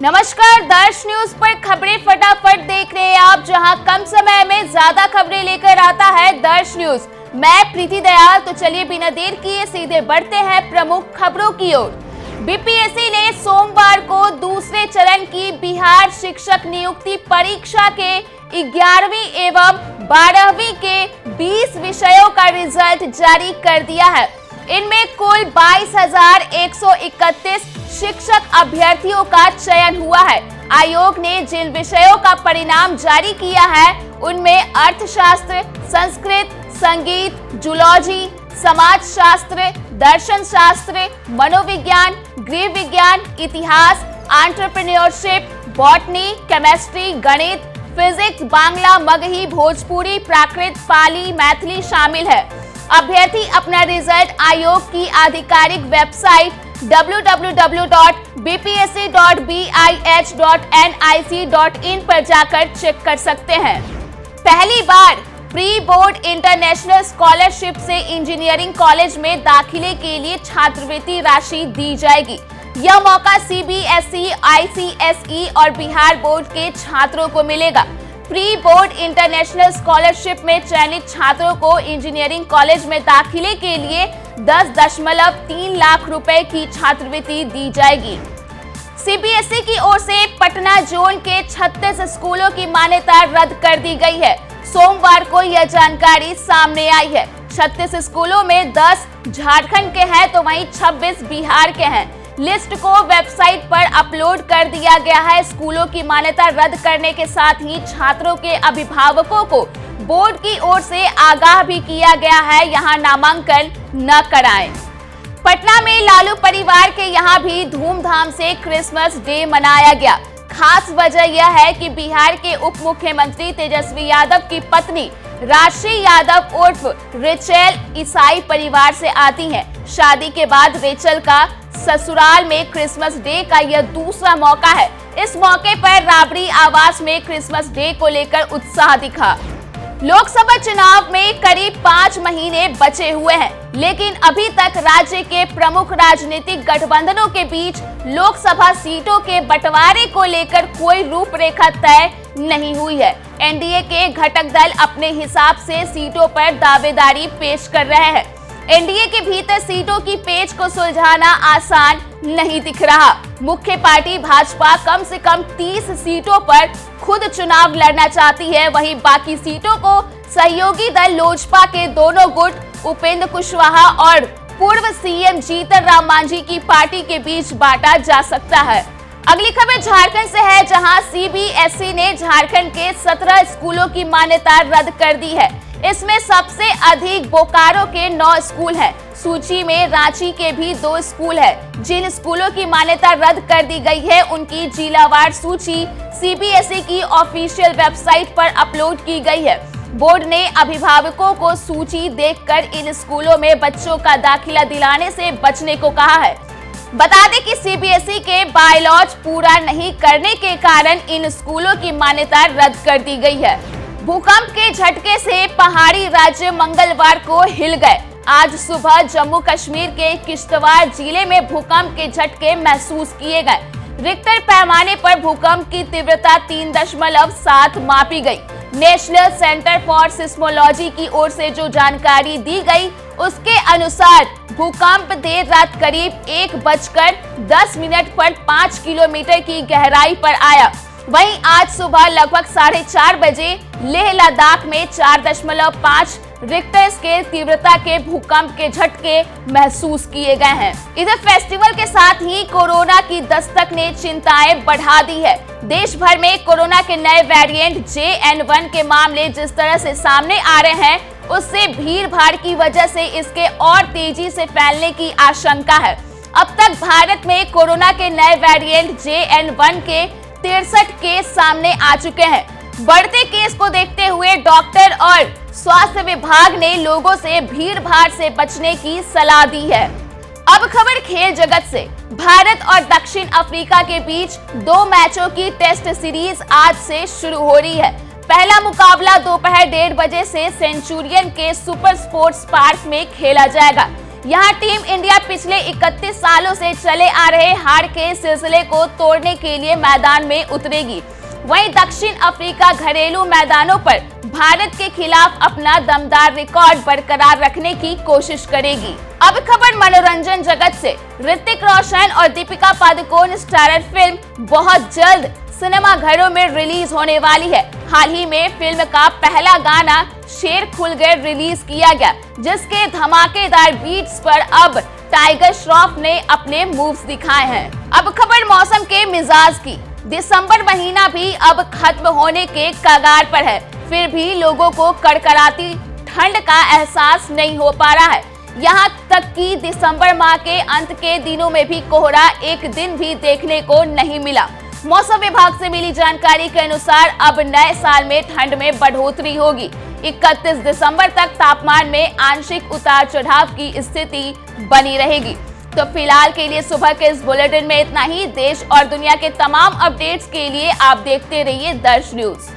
नमस्कार, दर्श न्यूज पर खबरें फटाफट देख रहे हैं आप, जहां कम समय में ज्यादा खबरें लेकर आता है दर्श न्यूज। मैं प्रीति दयाल। तो चलिए बिना देर किए सीधे बढ़ते हैं प्रमुख खबरों की ओर। बीपीएससी ने सोमवार को दूसरे चरण की बिहार शिक्षक नियुक्ति परीक्षा के 11वीं एवं 12वीं के 20 विषयों का रिजल्ट जारी कर दिया है। इनमें कुल 22,131 शिक्षक अभ्यर्थियों का चयन हुआ है। आयोग ने जिन विषयों का परिणाम जारी किया है उनमें अर्थशास्त्र, संस्कृत, संगीत, जूलॉजी, समाजशास्त्र, दर्शन शास्त्र, मनोविज्ञान, गृह विज्ञान, इतिहास, एंटरप्रेन्योरशिप, बॉटनी, केमिस्ट्री, गणित, फिजिक्स, बांग्ला, मगही, भोजपुरी, प्राकृत, पाली, मैथिली शामिल है। अभ्यर्थी अपना रिजल्ट आयोग की आधिकारिक वेबसाइट www.bpsc.bih.nic.in पर जाकर चेक कर सकते हैं। पहली बार प्री बोर्ड इंटरनेशनल स्कॉलरशिप से इंजीनियरिंग कॉलेज में दाखिले के लिए छात्रवृत्ति राशि दी जाएगी। यह मौका सीबीएसई, आईसीएसई और बिहार बोर्ड के छात्रों को मिलेगा। प्री बोर्ड इंटरनेशनल स्कॉलरशिप में चयनित छात्रों को इंजीनियरिंग कॉलेज में दाखिले के लिए 10.3 लाख रुपए की छात्रवृत्ति दी जाएगी। सीबीएसई की ओर से पटना जोन के 36 स्कूलों की मान्यता रद्द कर दी गई है। सोमवार को यह जानकारी सामने आई है। 36 स्कूलों में 10 झारखंड के हैं तो वहीं 26 बिहार के हैं। लिस्ट को वेबसाइट पर अपलोड कर दिया गया है। स्कूलों की मान्यता रद्द करने के साथ ही छात्रों के अभिभावकों को बोर्ड की ओर से आगाह भी किया गया है, यहां नामांकन न कराएं। पटना में लालू परिवार के यहां भी धूमधाम से क्रिसमस डे मनाया गया। खास वजह यह है कि बिहार के उप मुख्यमंत्री तेजस्वी यादव की पत्नी राशि यादव उर्फ रेचल ईसाई परिवार से आती हैं। शादी के बाद रेचल का ससुराल में क्रिसमस डे का यह दूसरा मौका है। इस मौके पर राबड़ी आवास में क्रिसमस डे को लेकर उत्साह दिखा। लोकसभा चुनाव में करीब 5 महीने बचे हुए हैं, लेकिन अभी तक राज्य के प्रमुख राजनीतिक गठबंधनों के बीच लोकसभा सीटों के बंटवारे को लेकर कोई रूपरेखा तय नहीं हुई है। एनडीए के घटक दल अपने हिसाब से सीटों पर दावेदारी पेश कर रहे हैं। एनडीए के भीतर सीटों की पेच को सुलझाना आसान नहीं दिख रहा। मुख्य पार्टी भाजपा कम से कम 30 सीटों पर खुद चुनाव लड़ना चाहती है, वहीं बाकी सीटों को सहयोगी दल लोजपा के दोनों गुट उपेंद्र कुशवाहा और पूर्व सीएम जीतन राम मांझी की पार्टी के बीच बांटा जा सकता है। अगली खबर झारखंड से है, जहां सीबीएसई ने झारखंड के 17 स्कूलों की मान्यता रद्द कर दी है। इसमें सबसे अधिक बोकारो के 9 स्कूल हैं। सूची में रांची के भी 2 स्कूल हैं। जिन स्कूलों की मान्यता रद्द कर दी गई है उनकी जिलावार सूची सीबीएसई की ऑफिशियल वेबसाइट पर अपलोड की गई है। बोर्ड ने अभिभावकों को सूची देखकर इन स्कूलों में बच्चों का दाखिला दिलाने से बचने को कहा है। बता दें कि सीबीएसई के बायलॉज पूरा नहीं करने के कारण इन स्कूलों की मान्यता रद्द कर दी गई है। भूकंप के झटके से पहाड़ी राज्य मंगलवार को हिल गए। आज सुबह जम्मू कश्मीर के किश्तवाड़ जिले में भूकंप के झटके महसूस किए गए। रिक्टर पैमाने पर भूकंप की तीव्रता 3.7 मापी गई। नेशनल सेंटर फॉर सिस्मोलॉजी की ओर से जो जानकारी दी गई उसके अनुसार भूकंप देर रात करीब 1:10 पर 5 किलोमीटर की गहराई पर आया। वहीं आज सुबह लगभग 4:30 बजे लेह लद्दाख में 4.5 रिक्टर स्केल तीव्रता के भूकंप के झटके महसूस किए गए हैं। इधर फेस्टिवल के साथ ही कोरोना की दस्तक ने चिंताएं बढ़ा दी है। देश भर में कोरोना के नए वेरिएंट JN1 के मामले जिस तरह से सामने आ रहे हैं, उससे भीड़ भाड़ की वजह से इसके और तेजी से फैलने की आशंका है। अब तक भारत में कोरोना के नए वेरिएंट JN1 के 63 केस सामने आ चुके हैं। बढ़ते केस को देखते हुए डॉक्टर और स्वास्थ्य विभाग ने लोगों से भीड़ भाड़ से बचने की सलाह दी है। अब खबर खेल जगत से। भारत और दक्षिण अफ्रीका के बीच 2 मैचों की टेस्ट सीरीज आज से शुरू हो रही है। पहला मुकाबला दोपहर 1:30 बजे से सेंचुरियन के सुपर स्पोर्ट्स पार्क में खेला जाएगा। यहाँ टीम इंडिया पिछले 31 सालों से चले आ रहे हार के सिलसिले को तोड़ने के लिए मैदान में उतरेगी। वहीं दक्षिण अफ्रीका घरेलू मैदानों पर भारत के खिलाफ अपना दमदार रिकॉर्ड बरकरार रखने की कोशिश करेगी। अब खबर मनोरंजन जगत से। ऋतिक रोशन और दीपिका पादुकोण स्टारर फिल्म बहुत जल्द सिनेमा घरों में रिलीज होने वाली है। हाल ही में फिल्म का पहला गाना शेर खुल गए रिलीज किया गया, जिसके धमाकेदार बीट्स पर अब टाइगर श्रॉफ ने अपने मूव्स दिखाए हैं। अब खबर मौसम के मिजाज की। दिसंबर महीना भी अब खत्म होने के कगार पर है, फिर भी लोगों को कड़कड़ाती ठंड का एहसास नहीं हो पा रहा है। यहाँ तक कि दिसंबर माह के अंत के दिनों में भी कोहरा एक दिन भी देखने को नहीं मिला। मौसम विभाग से मिली जानकारी के अनुसार अब नए साल में ठंड में बढ़ोतरी होगी। 31 दिसंबर तक तापमान में आंशिक उतार चढ़ाव की स्थिति बनी रहेगी। तो फिलहाल के लिए सुबह के इस बुलेटिन में इतना ही। देश और दुनिया के तमाम अपडेट्स के लिए आप देखते रहिए दर्श न्यूज।